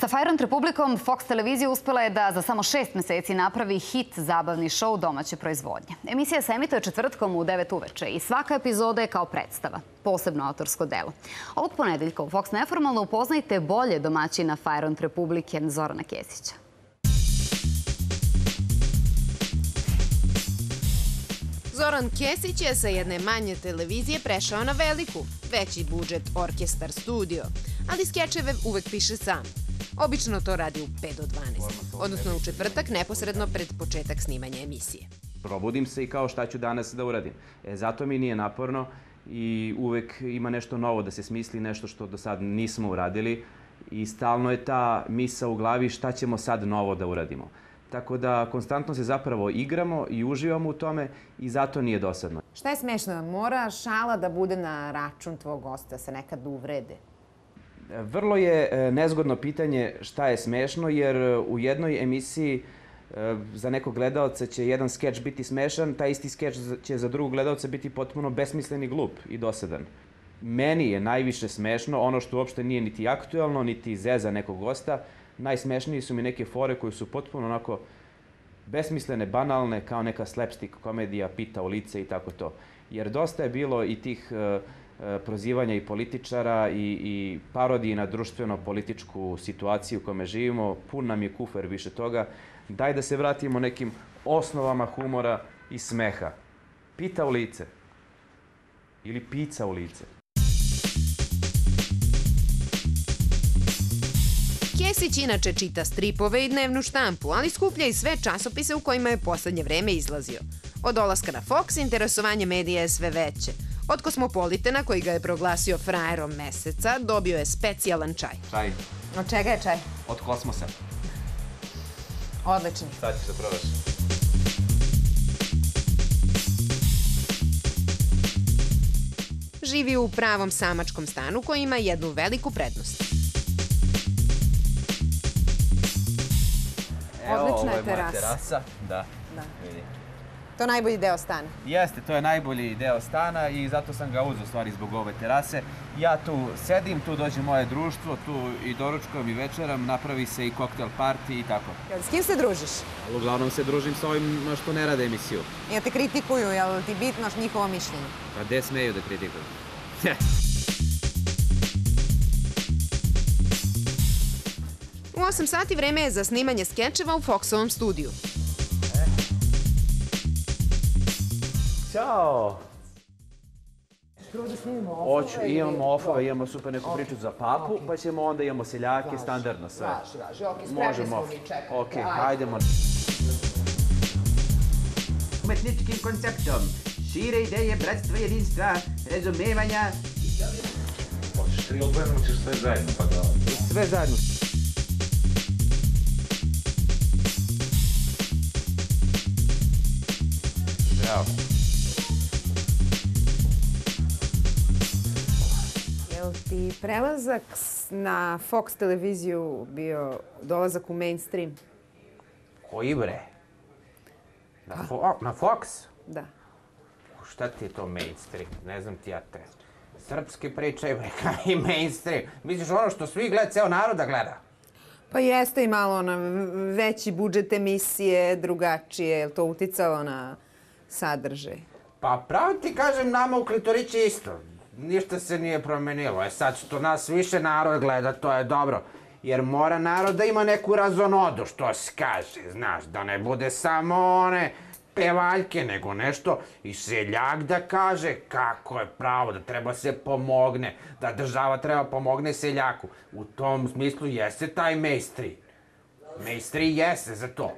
Sa Fajront Republikom Fox televizija uspela je da za samo 6 meseci napravi hit zabavni šou domaće proizvodnje. Emisija se emituje četvrtkom u 9 uveče i svaka epizoda je kao predstava, posebno autorsko delo. Ovog ponedeljka u Fox Neformalno upoznajte bolje domaćina Fajront Republike Zorana Kesića. Zoran Kesić je sa jedne manje televizije prešao na veliku, veći budžet orkestar studio, ali skečeve uvek piše sam. Obično to radi u 5 do 12, odnosno u četvrtak neposredno pred početak snimanja emisije. Probudim se i kao šta ću danas da uradim. Zato mi nije naporno i uvek ima nešto novo da se smisli, nešto što do sad nismo uradili i stalno je ta misao u glavi šta ćemo sad novo da uradimo. Tako da konstantno se zapravo igramo i uživamo u tome i zato nije dosadno. Šta je smešno? Mora šala da bude na račun tvog gosta, se nekad uvrede? Vrlo je nezgodno pitanje šta je smešno, jer u jednoj emisiji za nekog gledaoca će jedan skeč biti smešan, taj isti skeč će za drugog gledaoca biti potpuno besmislen i glup i dosadan. Meni je najviše smešno ono što uopšte nije niti aktuelno, niti zeza nekog gosta. Najsmešniji su mi neke fore koje su potpuno onako besmislene, banalne, kao neka slapstick komedija, pita u lice i tako to. Jer dosta je bilo i tih prozivanja i političara i parodiji na društveno-političku situaciju u kome živimo. Pun nam je kufer više toga. Daj da se vratimo nekim osnovama humora i smeha. Pita u lice. Ili pica u lice. Kesić inače čita stripove i dnevnu štampu, ali skuplja i sve časopise u kojima je poslednje vreme izlazio. Od dolaska na Fox interesovanje medija je sve veće. Od Kosmopolitana, koji ga je proglasio frajerom meseca, dobio je specijalan čaj. Čaj. Od čega je čaj? Od kosmosa. Odlični. Sad ćeš da probaš. Živi u pravom samačkom stanu koji ima jednu veliku prednost. Odlična je terasa. Evo, ovo je moja terasa. Da. Vidi. To je najbolji deo stana. Jeste, to je najbolji deo stana i zato sam ga uzeo stvari zbog ove terase. Ja tu sedim, tu dođe moje društvo, tu i doručkujem i večeram, napravi se i koktel party i tako. S kim se družiš? Uglavnom se družim s ovim što ne rade emisiju. Jel te kritikuju, jel ti bitno njihovo mišljenje? Pa gde smeju da kritikuju? U 8 sati vreme je za snimanje skečeva u Foxovom studiju. Ćao! Hoću, imamo ofove, imamo super neku priču za papu, pa ćemo onda imamo seljake, standardno sve. Možemo. Ok, hajdemo. Umetničkim konceptom šire ideje bratstva, jedinstva, razumevanja. Hoćeš 3 odvojeno, hoćeš sve zajedno, pa da... Sve zajedno. Bravo. Jel ti prelazak na Fox televiziju bio dolazak u mainstream? Koji bre? Na Fox? Da. Šta ti je to mainstream? Ne znam ti ja te. Srpske priče, bre, kaj mainstream? Misliš ono što svi gleda, ceo narod da gleda? Pa jeste i malo na veći budžet emisije, drugačije. Je li to uticalo na sadržaj? Pa pravo ti kažem, nama u Klitorići isto. Ništa se nije promenilo. Sad što nas više narod gleda, to je dobro. Jer mora narod da ima neku razonodu, što se kaže, znaš, da ne bude samo one pevaljke, nego nešto i seljak da kaže kako je pravo, da treba se pomogne, da država treba pomogne seljaku. U tom smislu jeste taj mainstream. Mainstream jeste za to.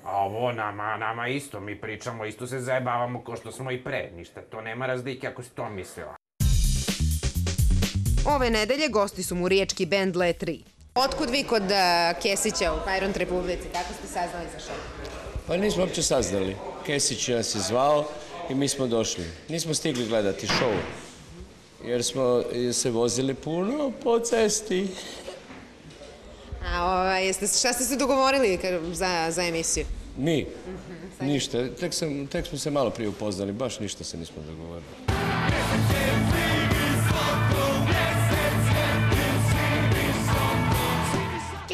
A ovo nama isto, mi pričamo, isto se zajebavamo kao što smo i pre. Ništa, to nema razlike ako si to mislila. Ove nedelje gosti su mu riječki bend Le 3. Otkud vi kod Kesića u Fajront Republici? Kako ste saznali za šou? Pa nismo uopće saznali. Kesić nas je zvao i mi smo došli. Nismo stigli gledati šou, jer smo se vozili puno po cesti. A šta ste se dogovorili za emisiju? Mi? Ništa. Tek smo se malo prije upoznali. Baš ništa se nismo dogovorili.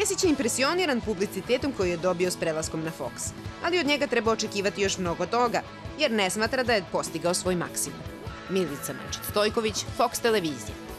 Kesić je impresioniran publicitetom koji je dobio s prelaskom na Fox, ali od njega treba očekivati još mnogo toga, jer ne smatra da je postigao svoj maksimum. Milica Mančić-Stojković, Fox televizija.